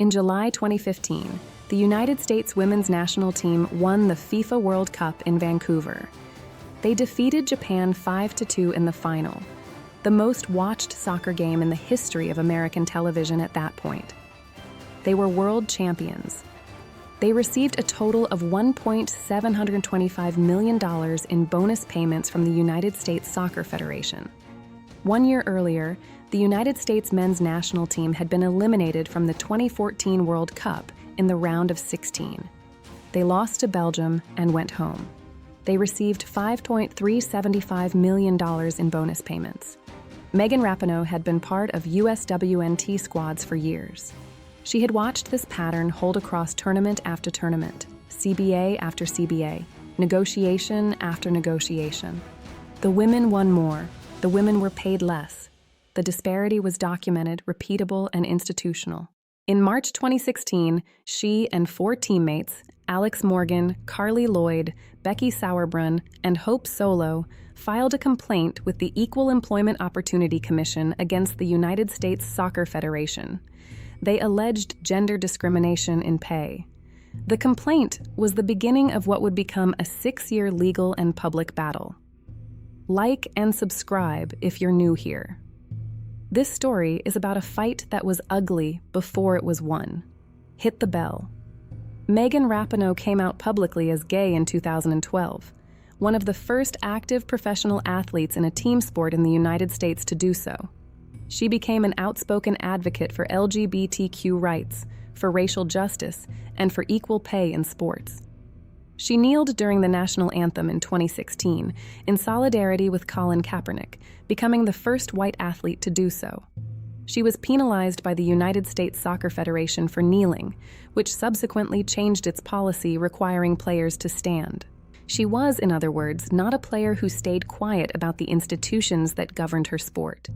In July 2015, the United States women's national team won the FIFA World Cup in Vancouver. They defeated Japan 5-2 in the final, the most watched soccer game in the history of American television at that point. They were world champions. They received a total of $1.725 million in bonus payments from the United States Soccer Federation. 1 year earlier, the United States men's national team had been eliminated from the 2014 World Cup in the round of 16. They lost to Belgium and went home. They received $5.375 million in bonus payments. Megan Rapinoe had been part of USWNT squads for years. She had watched this pattern hold across tournament after tournament, CBA after CBA, negotiation after negotiation. The women won more. The women were paid less. The disparity was documented, repeatable, and institutional. In March 2016, she and 4 teammates, Alex Morgan, Carly Lloyd, Becky Sauerbrunn, and Hope Solo, filed a complaint with the Equal Employment Opportunity Commission against the United States Soccer Federation. They alleged gender discrimination in pay. The complaint was the beginning of what would become a 6-year legal and public battle. Like and subscribe if you're new here. This story is about a fight that was ugly before it was won. Hit the bell. Megan Rapinoe came out publicly as gay in 2012, one of the first active professional athletes in a team sport in the United States to do so. She became an outspoken advocate for LGBTQ rights, for racial justice, and for equal pay in sports. She kneeled during the national anthem in 2016 in solidarity with Colin Kaepernick, becoming the first white athlete to do so. She was penalized by the United States Soccer Federation for kneeling, which subsequently changed its policy requiring players to stand. She was, in other words, not a player who stayed quiet about the institutions that governed her sport.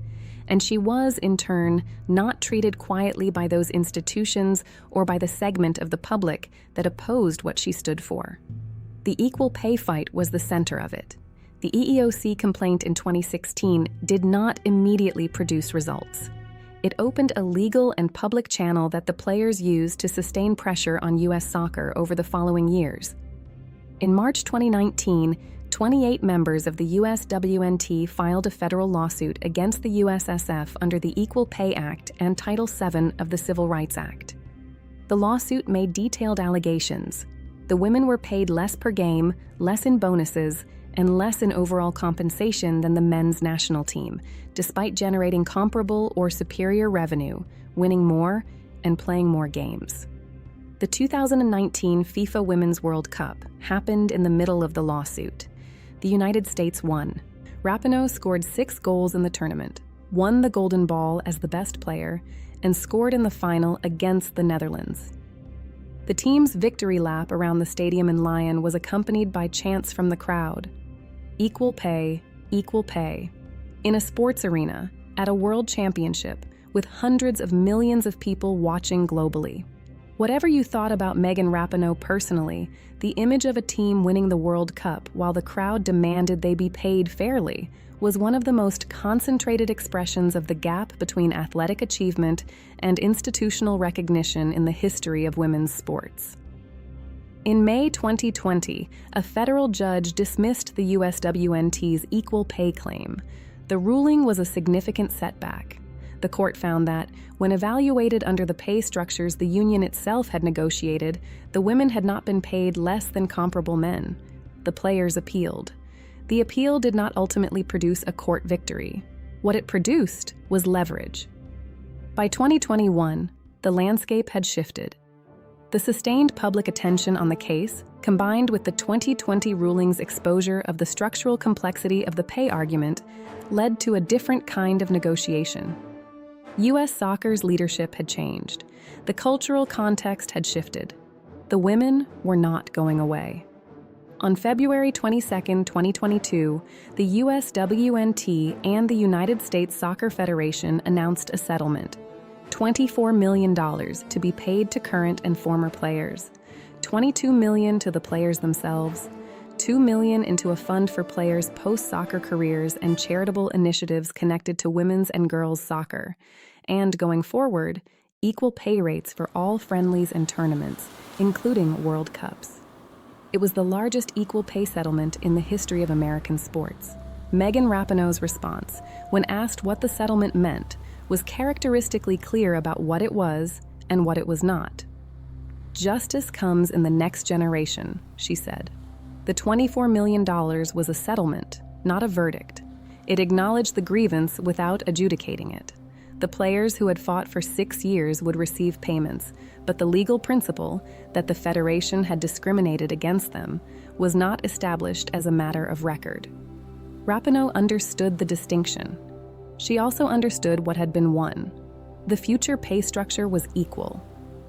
And she was, in turn, not treated quietly by those institutions or by the segment of the public that opposed what she stood for. The equal pay fight was the center of it. The EEOC complaint in 2016 did not immediately produce results. It opened a legal and public channel that the players used to sustain pressure on U.S. soccer over the following years. In March 2019, 28 members of the USWNT filed a federal lawsuit against the USSF under the Equal Pay Act and Title VII of the Civil Rights Act. The lawsuit made detailed allegations. The women were paid less per game, less in bonuses, and less in overall compensation than the men's national team, despite generating comparable or superior revenue, winning more, and playing more games. The 2019 FIFA Women's World Cup happened in the middle of the lawsuit. The United States won. Rapinoe scored 6 goals in the tournament, won the Golden Ball as the best player, and scored in the final against the Netherlands. The team's victory lap around the stadium in Lyon was accompanied by chants from the crowd. Equal pay, equal pay. In a sports arena, at a world championship, with hundreds of millions of people watching globally. Whatever you thought about Megan Rapinoe personally, the image of a team winning the World Cup while the crowd demanded they be paid fairly was one of the most concentrated expressions of the gap between athletic achievement and institutional recognition in the history of women's sports. In May 2020, a federal judge dismissed the USWNT's equal pay claim. The ruling was a significant setback. The court found that, when evaluated under the pay structures the union itself had negotiated, the women had not been paid less than comparable men. The players appealed. The appeal did not ultimately produce a court victory. What it produced was leverage. By 2021, the landscape had shifted. The sustained public attention on the case, combined with the 2020 ruling's exposure of the structural complexity of the pay argument, led to a different kind of negotiation. U.S. soccer's leadership had changed. The cultural context had shifted. The women were not going away. On February 22, 2022, the USWNT and the United States Soccer Federation announced a settlement. $24 million to be paid to current and former players, $22 million to the players themselves, $2 million into a fund for players' post-soccer careers and charitable initiatives connected to women's and girls' soccer, and going forward, equal pay rates for all friendlies and tournaments, including World Cups. It was the largest equal pay settlement in the history of American sports. Megan Rapinoe's response, when asked what the settlement meant, was characteristically clear about what it was and what it was not. "Justice comes in the next generation," she said. The $24 million was a settlement, not a verdict. It acknowledged the grievance without adjudicating it. The players who had fought for 6 years would receive payments, but the legal principle that the Federation had discriminated against them was not established as a matter of record. Rapinoe understood the distinction. She also understood what had been won. The future pay structure was equal.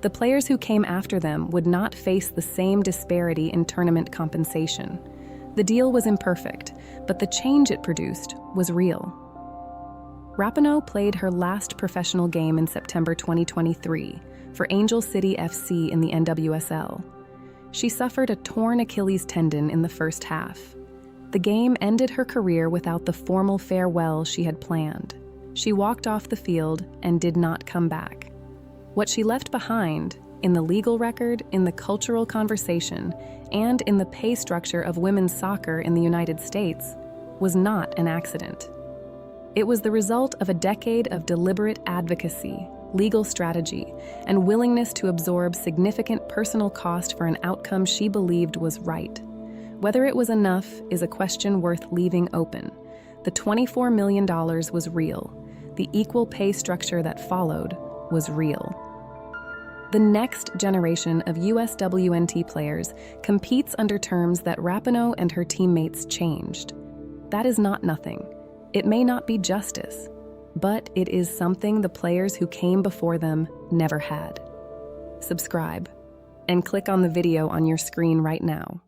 The players who came after them would not face the same disparity in tournament compensation. The deal was imperfect, but the change it produced was real. Rapinoe played her last professional game in September 2023 for Angel City FC in the NWSL. She suffered a torn Achilles tendon in the first half. The game ended her career without the formal farewell she had planned. She walked off the field and did not come back. What she left behind, in the legal record, in the cultural conversation, and in the pay structure of women's soccer in the United States, was not an accident. It was the result of a decade of deliberate advocacy, legal strategy, and willingness to absorb significant personal cost for an outcome she believed was right. Whether it was enough is a question worth leaving open. The $24 million was real. The equal pay structure that followed was real. The next generation of USWNT players competes under terms that Rapinoe and her teammates changed. That is not nothing. It may not be justice, but it is something the players who came before them never had. Subscribe and click on the video on your screen right now.